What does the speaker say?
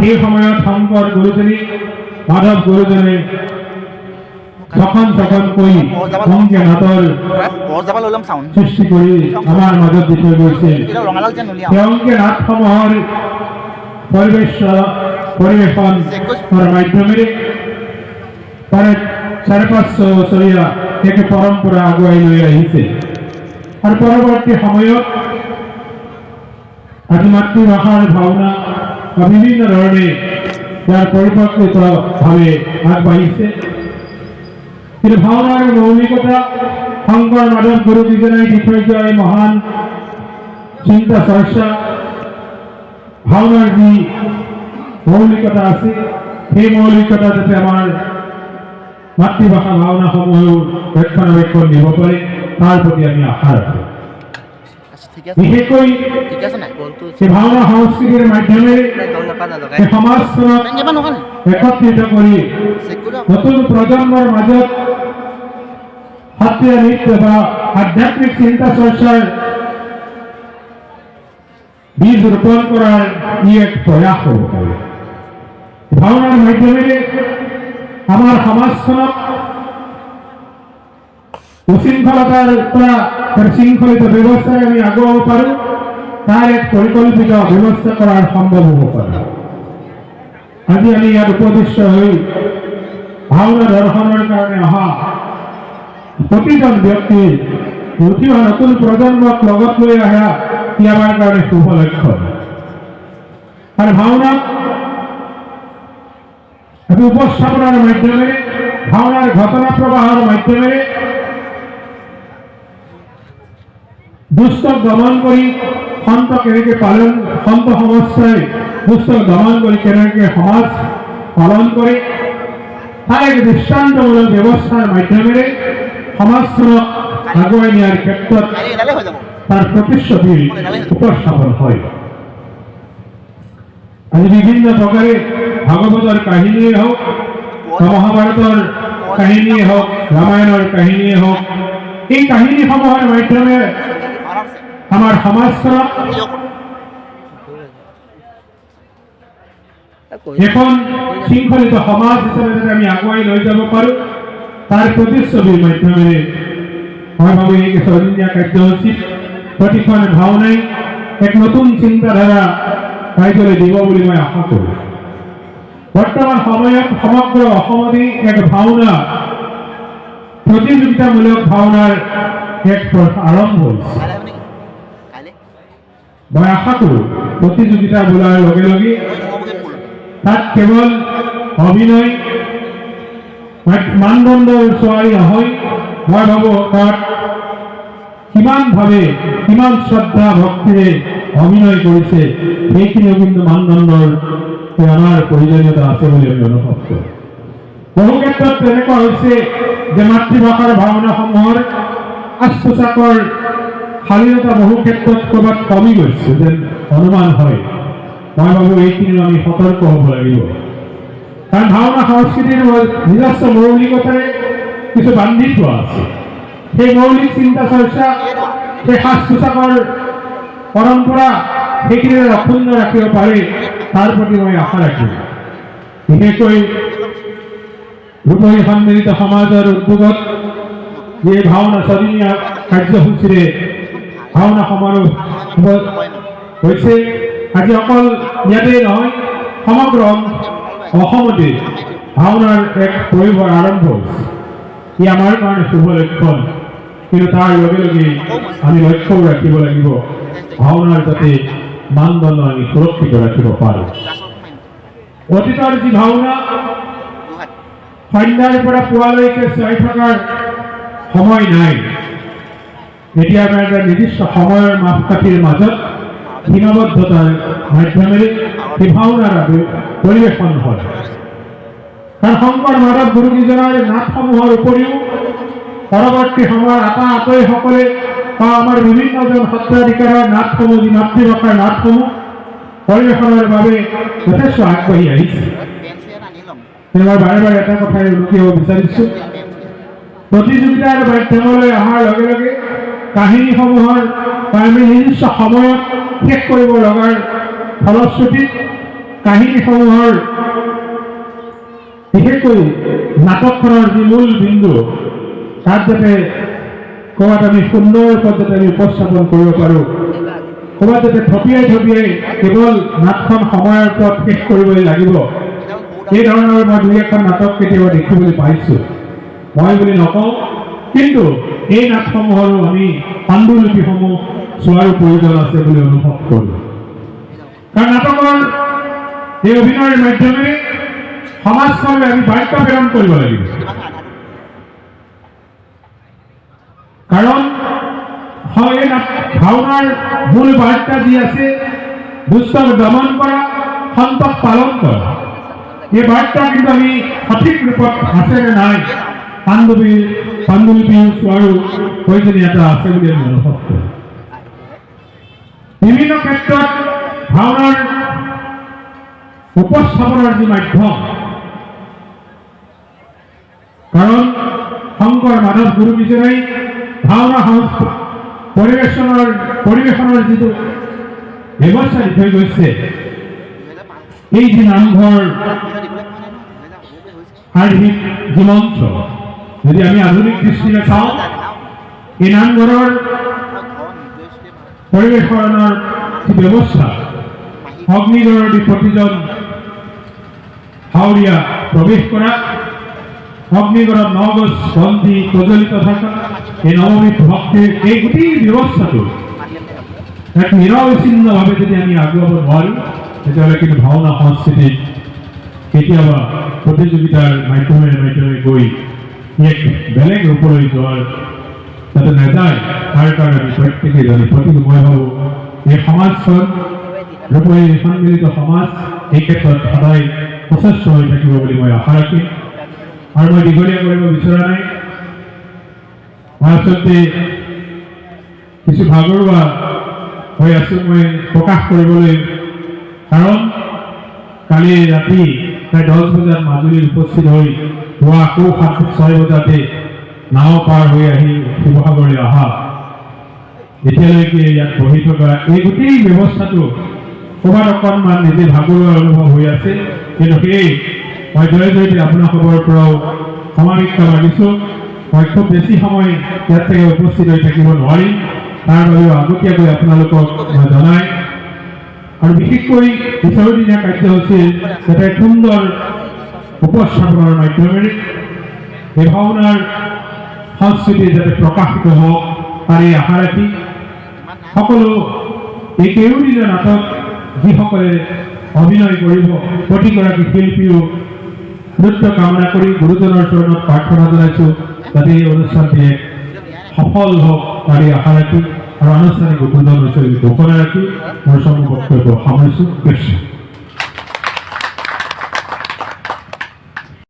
সেই সময়ত শংকৰ গুৰুজনী মাধৱ গুৰুজনে যখন কৈ অংকে নাটৰ সৃষ্টি কৰি আমাৰ মাজত দি থৈ গৈছিল। সেই অংকে নাটসমূহৰ পৰিৱেশনৰ মাধ্যমেৰে প্ৰায় ৫৫০ বছৰীয়া এক পৰম্পৰা আগুৱাই লৈ আহিছে। আৰু পৰৱৰ্তী সময়ত আজি মাতৃভাষাৰ ভাওনা বিভিন্ন ধৰণে ইয়াৰ পৰিপ্ৰেক্ষিতভাৱে আগবাঢ়িছে। কিন্তু ভাওনাৰ মৌলিকতা শংকৰ মাধৱ গুৰুকেইজনাই দি থৈ যোৱা এই মহান চিন্তা চৰ্চা ভাওনাৰ যি মৌলিকতা আছে সেই মৌলিকতা যাতে আমাৰ মাতৃভাষা ভাওনাসমূহেও ৰক্ষণাবেক্ষণ দিব পাৰে তাৰ প্ৰতি আমি আশা ৰাখোঁ। বিশেষকৈ এই ভাওনা সংস্কৃতিৰ মাধ্যমেৰে সমাজখনক একত্ৰিত কৰি নতুন প্ৰজন্মৰ মাজত সত্ৰীয়া নৃত্য বা আধ্যাত্মিক চিন্তা চৰ্চাৰ বীজ ৰোপণ কৰাৰ ই এক প্ৰয়াস হ'ব পাৰে। ভাওনাৰ মাধ্যমেৰে আমাৰ সমাজখনক উশৃংখলতাৰ পৰা শৃংখলিত ব্যৱস্থাৰে আমি আগুৱাব পাৰোঁ তাৰ এক পৰিকল্পিত ব্যৱস্থা কৰাৰ সম্ভৱ হ'ব পাৰে। আজি আমি ইয়াত উপদিষ্ট হৈ ভাওনা দৰ্শনৰ কাৰণে অহা প্ৰতিজন ব্যক্তিৰ উঠি অহা নতুন প্ৰজন্মক লগত লৈ অহা ই আমাৰ কাৰণে শুভ লক্ষণ। আৰু ভাওনাক উপস্থাপনাৰ মাধ্যমেৰে ভাওনাৰ ঘটনা প্ৰবাহৰ মাধ্যমেৰে দুষ্টক দমন কৰি সন্ত কেনেকে সন্ত সমাজে দুষ্টক দমন কৰি কেনেকে সমাজ পালন কৰে তাৰ এক দৃষ্টান্তমূলক ব্যৱস্থাৰ মাধ্যমেৰে সমাজখনক আগুৱাই নিয়াৰ ক্ষেত্ৰত তাৰ প্ৰতিশ্ৰুতি উপস্থাপন হয়। আজি বিভিন্ন প্ৰকাৰে ভাগৱতৰ কাহিনীয়ে হওক মহাভাৰতৰ কাহিনীয়ে হওক ৰামায়ণৰ কাহিনীয়ে হওক এই কাহিনীসমূহৰ মাধ্যমেৰে আমাৰ সমাজখনক এখন শৃংখলিত সমাজ হিচাপে যাতে আমি আগুৱাই লৈ যাব পাৰোঁ তাৰ প্ৰতিচ্ছবিৰ মাধ্যমেৰে মই ভাবোঁ এই ছদিনীয়া কাৰ্যসূচীত প্ৰতিখন ভাওনাই এক নতুন চিন্তাধাৰা ৰাইজলৈ দিব বুলি মই আশা কৰোঁ। বৰ্তমান সময়ত সমগ্ৰ অসমতে এক ভাওনা প্ৰতিযোগিতামূলক ভাওনাৰ এক আৰম্ভ হৈছে। মই আশা কৰোঁ প্ৰতিযোগিতা বোলাৰ লগে লগে তাত কেৱল অভিনয় মানদণ্ডৰ ছোৱালী নহয়, মই ভাবোঁ তাত কিমান শ্ৰদ্ধা ভক্তিৰে অভিনয় কৰিছে সেইখিনিও কিন্তু মানদণ্ডৰ আমাৰ প্ৰয়োজনীয়তা আছে বুলি আমি অনুভৱ কৰোঁ। বহু ক্ষেত্ৰত তেনেকুৱা হৈছে যে মাতৃভাষাৰ ভাওনাসমূহৰ সাজ পোছাকৰ শালীনতা বহু ক্ষেত্ৰত ক'ৰবাত কমি গৈছে যেন অনুমান হয়। মই ভাবোঁ এইখিনিও আমি সতৰ্ক হ'ব লাগিব। কাৰণ ভাওনা সংস্কৃতিৰ নিজস্ব মৌলিকতাৰে কিছু বান্ধি থোৱা আছে। সেই মৌলিক চিন্তা চৰ্চা সেই সাজ পোছাকৰ পৰম্পৰা সেইখিনিৰে অক্ষুণ্ণ ৰাখিব পাৰে তাৰ প্ৰতি মই আশা ৰাখিম। বিশেষকৈ ৰূপহী সন্মিলিত সমাজৰ উদ্যোগত যে ভাওনা ছদিনীয়া কাৰ্যসূচীৰে ভাওনা সমাৰোহ হৈছে আজি অকল ইয়াতেই নহয় সমগ্ৰ অসমতে ভাওনাৰ এক প্ৰয়োগৰ আৰম্ভ হৈছে। ই আমাৰ কাৰণে শুভ লক্ষণ। কিন্তু তাৰ লগে লগে আমি লক্ষ্যও ৰাখিব লাগিব ভাওনাৰ যাতে মানদণ্ড আমি সুৰক্ষিত ৰাখিব পাৰোঁ। অতীতৰ যি ভাওনা সন্ধ্যাৰ পৰা পুৱালৈকে চাই থকাৰ সময় নাই। এতিয়া আমাৰ এটা নিৰ্দিষ্ট সময়ৰ মাপকাঠিৰ মাজত সীমাবদ্ধতাৰ মাধ্যমেৰে সেই ভাওনাৰ পৰিৱেশন হয়। কাৰণ শংকৰ মাধৱ গুৰুকেইজনাৰ নাটসমূহৰ উপৰিও পৰৱৰ্তী সময়ৰ আতৈসকলে বা আমাৰ বিভিন্নজন সত্ৰাধিকাৰৰ নাটসমূহ যি মাতৃভাষাৰ নাটসমূহ পৰিৱেশনৰ বাবে যথেষ্ট আগবাঢ়ি আহিছে। মই বাৰে বাৰে এটা কথাই উল্লেখ বিচাৰিছোঁ, প্ৰতিযোগিতাৰ মাধ্যমলৈ অহাৰ লগে লগে কাহিনীসমূহৰ আমি নিৰ্দিষ্ট সময়ত শেষ কৰিব লগাৰ ফলশ্ৰুতিত কাহিনীসমূহৰ বিশেষকৈ নাটকখনৰ যি মূল বিন্দু তাত যাতে ক'ৰবাত আমি সুন্দৰ পদ্ধতি আমি উপস্থাপন কৰিব পাৰোঁ, ক'ৰবাত যাতে থপিয়াই কেৱল নাটখন সময়ৰ ওপৰত শেষ কৰিবলৈ লাগিব, এই ধৰণৰ মই দুই এখন নাটক কেতিয়াবা দেখিবলৈ পাইছোঁ। মই বুলি নকওঁ, কিন্তু এই নাটসমূহৰো আমি পাণ্ডুলিপিসমূহ চোৱাৰো প্ৰয়োজন আছে বুলি অনুভৱ কৰোঁ। কাৰণ নাটকৰ এই অভিনয়ৰ মাধ্যমেৰে সমাজখনলৈ আমি বাৰ্তা প্ৰেৰণ কৰিব লাগিব। কাৰণ হয় ভাওনাৰ মূল বাৰ্তা যি আছে, দুষ্টক দমন কৰা, সন্তক পালন কৰা, এই বাৰ্তা কিন্তু আমি সঠিক ৰূপত আছে নে নাই পাণ্ডুলিপি চোৱাৰো প্ৰয়োজনীয়তা আছে বুলি আমি অনুভৱ কৰোঁ। বিভিন্ন ক্ষেত্ৰত ভাওনাৰ উপস্থাপনৰ যি মাধ্যম, কাৰণ শংকৰ মাধৱ গুৰু বিচৰাই ভাওনা পৰিৱেশনৰ যিটো ব্যৱস্থা দি থৈ গৈছে, এই যি নামঘৰ শাৰীৰিক যি মঞ্চ, যদি আমি আধুনিক দৃষ্টিৰে চাওঁ, এই নামঘৰৰ পৰিৱেশনৰ যি ব্যৱস্থা, অগ্নিগড়ৰ দি প্ৰতিজন হাওৰীয়া প্ৰৱেশ কৰা, অগ্নিগড়ত 9 গজ বন্তি প্ৰজ্বলিত থকা, এই নৱবিধ ভক্তিৰ এই গোটেই ব্যৱস্থাটো এক নিৰবিচ্ছিন্নভাৱে যদি আমি আগুৱাব নোৱাৰোঁ, তেতিয়াহ'লে কিন্তু ভাওনা সংস্কৃতিত কেতিয়াবা প্ৰতিযোগিতাৰ মাধ্যমে গৈ এক বেলেগ ৰূপলৈ যোৱাৰ যাতে নাযায়, তাৰ কাৰণে আমি প্ৰত্যেকেই জানি প্ৰতিটো মই ভাবোঁ এই সমাজখন ৰূপে সন্মিলিত সমাজ এই ক্ষেত্ৰত সদায় সচেষ্ট হৈ থাকিব বুলি মই আশা ৰাখিম। আৰু মই দীঘলীয়া কৰিব বিচৰা নাই, মই আচলতে কিছু ভাগৰুৱা হৈ আছোঁ মই প্ৰকাশ কৰিবলৈ, কাৰণ কালি ৰাতি প্ৰায় 10 বজাত মাজুলীত উপস্থিত হৈ পুৱা আকৌ 6 বজাতে নাও পাৰ হৈ আহি শিৱসাগৰলৈ অহা, এতিয়ালৈকে ইয়াত বহি থকা এই গোটেই ব্যৱস্থাটো ক'ৰবাত অকণমান নিজে ভাগৰুৱা অনুভৱ হৈ আছে। কিন্তু সেই মই জয়তে আপোনালোকৰ পৰাও সমাধিক্ষা মাগিছোঁ। মই খুব বেছি সময় ইয়াত থেকে উপস্থিত হৈ থাকিব নোৱাৰিম, তাৰ বাবেও আগতীয়াকৈ আপোনালোকক মই জনাই, আৰু বিশেষকৈ পিছৰদিনীয়া কাৰ্যসূচীৰ যাতে সুন্দৰ উপস্থাপনৰ মাধ্যমেৰে এই ভাওনাৰ সংস্কৃতি যাতে প্ৰকাশিত হওক তাৰে আশা ৰাখি সকলো এই কেইদিনীয়া নাটক যিসকলে অভিনয় কৰিব, প্ৰতিগৰাকী শিল্পীও নৃত্য কামনা কৰি গুৰুজনৰ চৰণত প্ৰাৰ্থনা জনাইছোঁ যাতে এই অনুষ্ঠানটি সফল হওক তাৰে আশা ৰাখি আৰু আনুষ্ঠানিক উদ্বোধন হৈছে ঘোষণা ৰাখি মোৰ বক্তব্য সামৰিছোঁ।